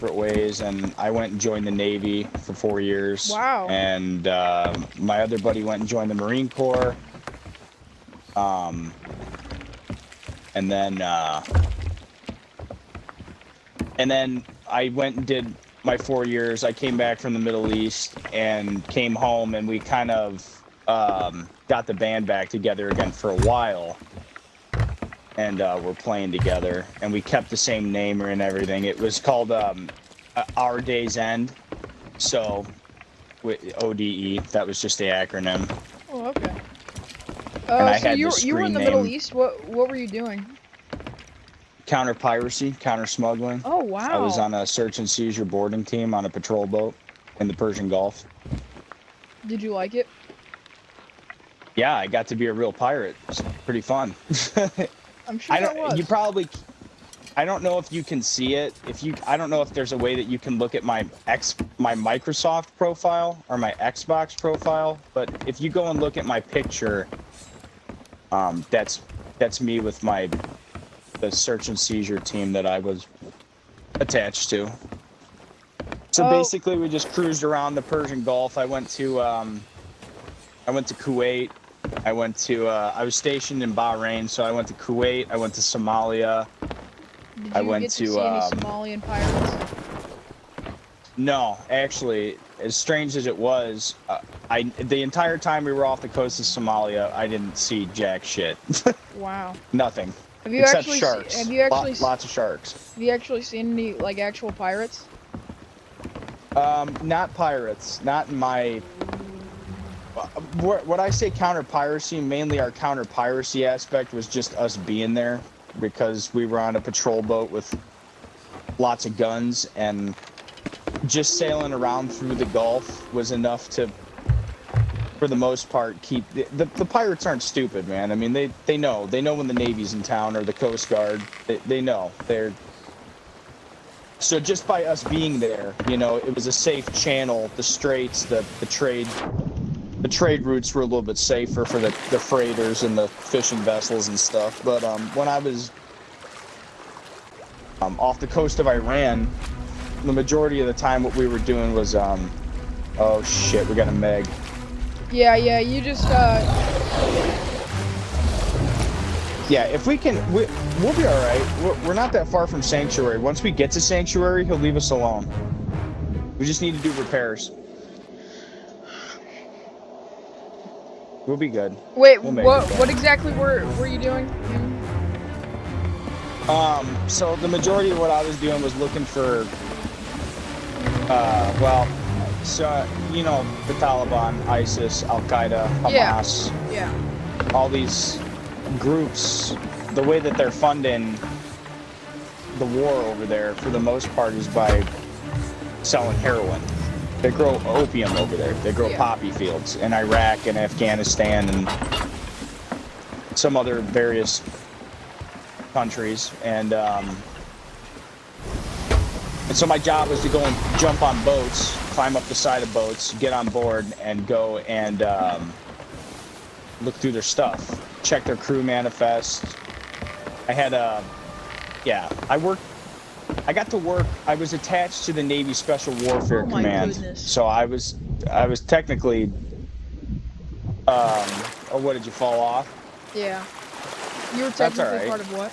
separate ways, and I went and joined the Navy for 4 years. Wow. And my other buddy went and joined the Marine Corps. And then I went and did my 4 years. I came back from the Middle East and came home, and we kind of got the band back together again for a while. And we're playing together, and we kept the same name and everything. It was called Our Day's End, so with ODE. That was just the acronym. Oh, okay. And I so had you the were in the screen Middle name. East. What were you doing? Counter piracy, counter smuggling. Oh, wow. I was on a search and seizure boarding team on a patrol boat in the Persian Gulf. Did you like it? Yeah, I got to be a real pirate. It's pretty fun. I'm sure that was. I don't know if you can see it. I don't know if there's a way that you can look at my Microsoft profile or my Xbox profile, but if you go and look at my picture, that's me with the search and seizure team that I was attached to. So basically, we just cruised around the Persian Gulf. I went to Kuwait. I was stationed in Bahrain, so I went to Kuwait. I went to Somalia. Did you get to see any Somalian pirates? No, actually, as strange as it was, the entire time we were off the coast of Somalia, I didn't see jack shit. Wow. Nothing. Have you Except actually sharks. Lots of sharks. Have you actually seen any like actual pirates? Not pirates. Not in my. What I say counter piracy, mainly our counter piracy aspect was just us being there, because we were on a patrol boat with lots of guns, and just sailing around through the Gulf was enough to, for the most part, keep the pirates aren't stupid, man. I mean, they know when the Navy's in town or the Coast Guard. They know so just by us being there, it was a safe channel. The straits, the trade routes were a little bit safer for the freighters and the fishing vessels and stuff. But when I was off the coast of Iran, the majority of the time what we were doing was oh shit, we got a Meg. Yeah, you just Yeah, if we can, we'll be all right. We're not that far from Sanctuary. Once we get to Sanctuary, he'll leave us alone. We just need to do repairs. We'll be good. Wait, what exactly were you doing? So the majority of what I was doing was looking for, the Taliban, ISIS, Al-Qaeda, Hamas. Yeah. All these groups, the way that they're funding the war over there, for the most part, is by selling heroin. They grow opium over there. They grow poppy fields in Iraq and Afghanistan and some other various countries. And so my job was to go and jump on boats, climb up the side of boats, get on board, and go and look through their stuff, check their crew manifest. I got to work. I was attached to the Navy Special Warfare Command. Goodness. So I was technically. Or what, did you fall off? Yeah. You were That's all technically right. part of what?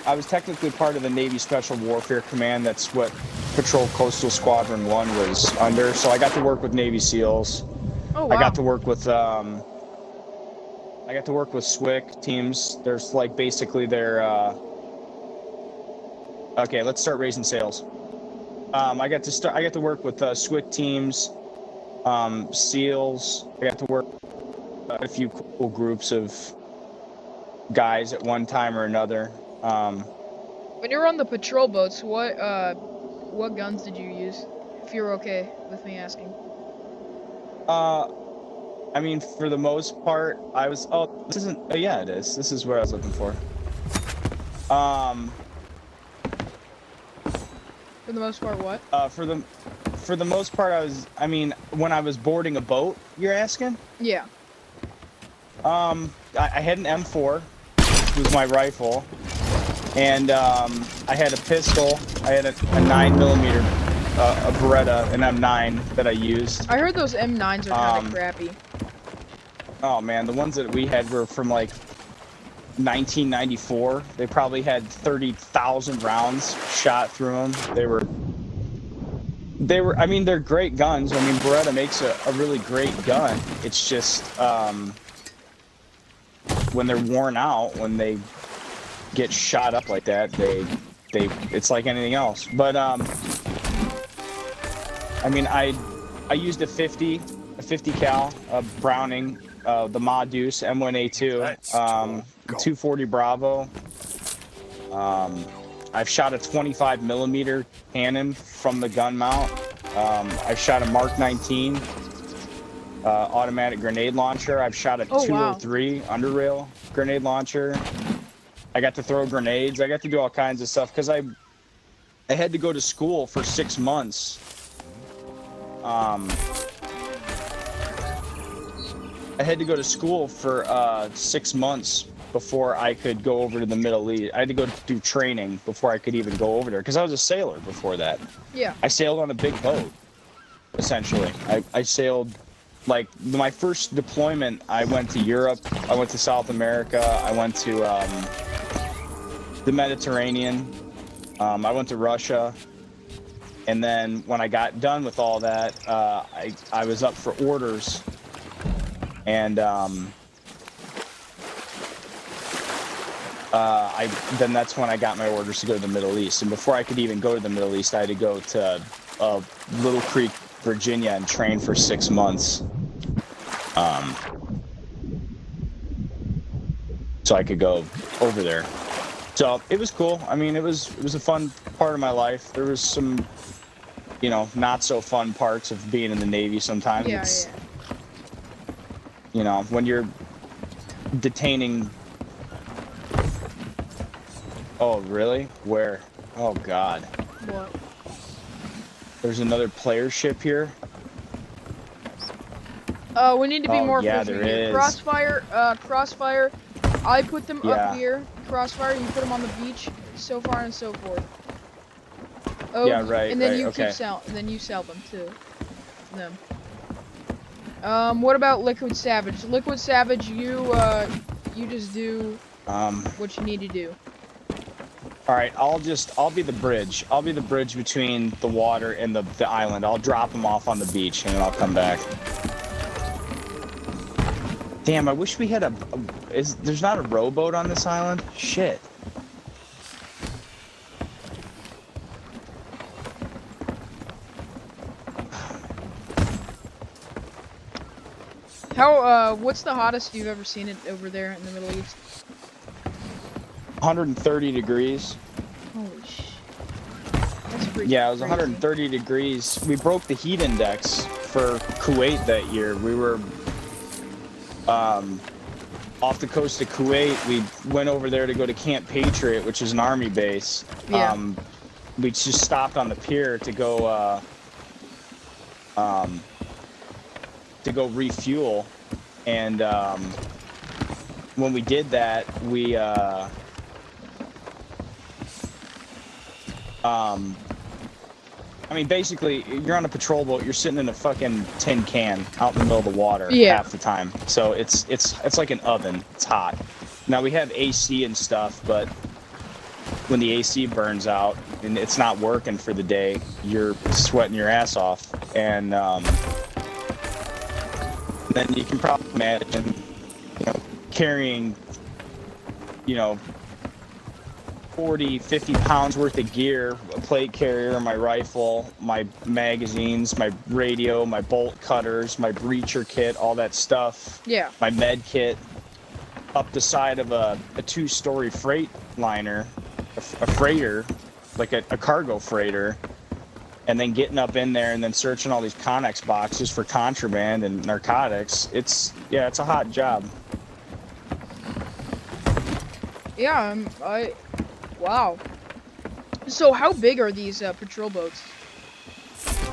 I was technically part of the Navy Special Warfare Command. That's what Patrol Coastal Squadron 1 was under. So I got to work with Navy SEALs. Oh, wow. I got to work with SWCC teams. There's like basically their. Okay, let's start raising sales. I got to work with SWCC teams, SEALs. I got to work a few cool groups of guys at one time or another. When you were on the patrol boats, what guns did you use? If you're okay with me asking. I mean, for the most part, I was. Oh, this isn't. Oh, yeah, it is. This is what I was looking for. For the most part, what? For the most part, I mean, when I was boarding a boat, you're asking? Yeah. I had an M4, which was my rifle. And I had a pistol. I had a 9mm, a Beretta, an M9 that I used. I heard those M9s are kind of crappy. Oh man, the ones that we had were from like 1994. They probably had 30,000 rounds shot through them. I mean, they're great guns. I mean, Beretta makes a really great gun. It's just when they're worn out, when they get shot up like that, it's like anything else. But I mean, I used a 50 cal, Browning, the Ma Deuce M1A2, 240 Bravo. I've shot a 25mm cannon from the gun mount. I've shot a Mark 19 automatic grenade launcher. I've shot a 203 underrail grenade launcher. I got to throw grenades. I got to do all kinds of stuff because I had to go to school for 6 months. I had to go to school for 6 months before I could go over to the Middle East. I had to go do training before I could even go over there because I was a sailor before that. Yeah. I sailed on a big boat, essentially. I sailed, like, my first deployment, I went to Europe, I went to South America, I went to the Mediterranean, I went to Russia, and then when I got done with all that, I was up for orders, and then that's when I got my orders to go to the Middle East. And before I could even go to the Middle East, I had to go to Little Creek, Virginia, and train for 6 months. So I could go over there. So it was cool. I mean, it was a fun part of my life. There was some, you know, not so fun parts of being in the Navy sometimes. Yeah, You know, when you're detaining. Oh, really? Where? Oh, God. What? There's another player ship here. We need to be more yeah, efficient there here. is. Crossfire. I put them Yeah. up here. Crossfire, you put them on the beach, so far and so forth. Oh, Yeah, right, and then right, you okay. and then you sell them too. Them. What about Liquid Savage? Liquid Savage, you just do what you need to do. All right, I'll be the bridge. I'll be the bridge between the water and the island. I'll drop them off on the beach and then I'll come back. Damn, I wish we had there's not a rowboat on this island? Shit. What's the hottest you've ever seen it over there in the Middle East? 130 degrees. Holy shit. That's pretty Yeah, it was crazy. 130 degrees. We broke the heat index for Kuwait that year. We were off the coast of Kuwait. We went over there to go to Camp Patriot, which is an army base. Yeah. We just stopped on the pier to go refuel, and when we did that, we I mean, basically, you're on a patrol boat. You're sitting in a fucking tin can out in the middle of the water half the time. So it's like an oven. It's hot. Now we have AC and stuff, but when the AC burns out and it's not working for the day, you're sweating your ass off. And then you can probably imagine, you know, carrying, you know, 40, 50 pounds worth of gear, a plate carrier, my rifle, my magazines, my radio, my bolt cutters, my breacher kit, all that stuff. Yeah. My med kit, up the side of a 2-story freight liner, a freighter, like a cargo freighter, and then getting up in there and then searching all these Connex boxes for contraband and narcotics. It's a hot job. Yeah, wow. So how big are these patrol boats?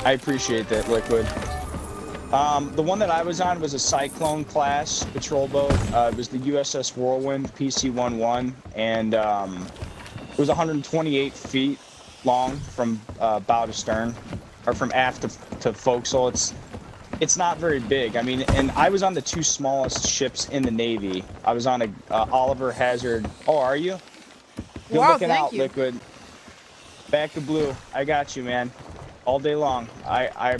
I appreciate that, Liquid. The one that I was on was a Cyclone class patrol boat. It was the USS Whirlwind PC-11, and was 128 feet long from bow to stern, or from aft to forecastle. It's not very big. I mean, and I was on the 2 smallest ships in the Navy. I was on a Oliver Hazard. Oh, are you? Good Wow, looking thank out, you. Liquid. Back to blue. I got you, man. All day long. I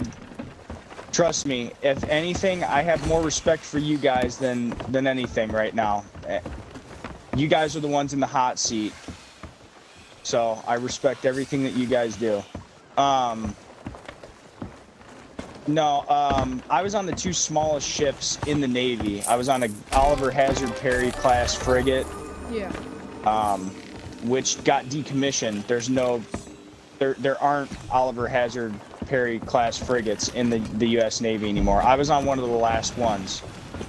trust me. If anything, I have more respect for you guys than anything right now. You guys are the ones in the hot seat, so I respect everything that you guys do. No, I was on the 2 smallest ships in the Navy. I was on a Oliver Hazard Perry class frigate. Yeah. Which got decommissioned. There aren't Oliver Hazard Perry class frigates in the U.S. Navy anymore. I was on one of the last ones.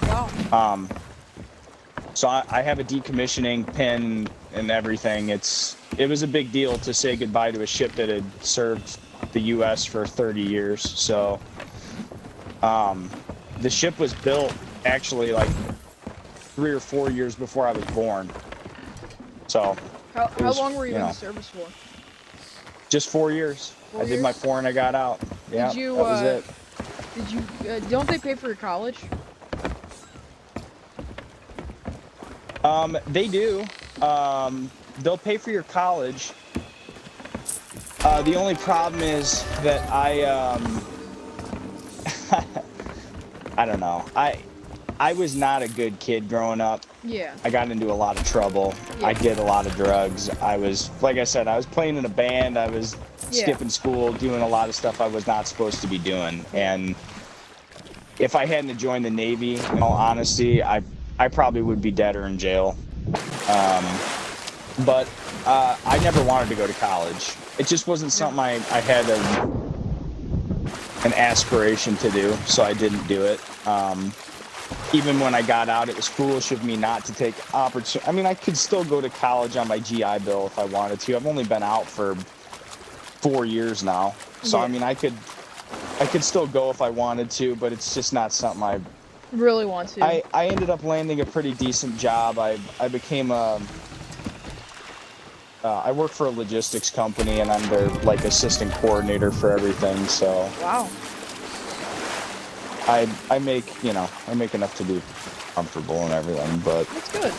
Wow. So I have a decommissioning pin and everything. It was a big deal to say goodbye to a ship that had served the U.S. for 30 years. So the ship was built actually like 3 or 4 years before I was born. So How long were you in the service for? Just 4 years. 4 I did my years? 4 and I got out. Yeah, Did you, that was it. Did you? Don't they pay for your college? They do. They'll pay for your college. The only problem is that I don't know. I was not a good kid growing up. Yeah. I got into a lot of trouble. Yeah. I did a lot of drugs. I was, like I said, I was playing in a band. I was skipping school, doing a lot of stuff I was not supposed to be doing. And if I hadn't joined the Navy, in all honesty, I probably would be dead or in jail. But I never wanted to go to college. It just wasn't something I had an aspiration to do, so I didn't do it. Even when I got out, it was foolish of me not to take opportunity. I mean, I could still go to college on my GI Bill if I wanted to. I've only been out for 4 years now, so I mean, I could still go if I wanted to, but it's just not something I really want to. I ended up landing a pretty decent job. I became I work for a logistics company, and I'm their like assistant coordinator for everything. So wow. I make enough to be comfortable and everything, but That's good.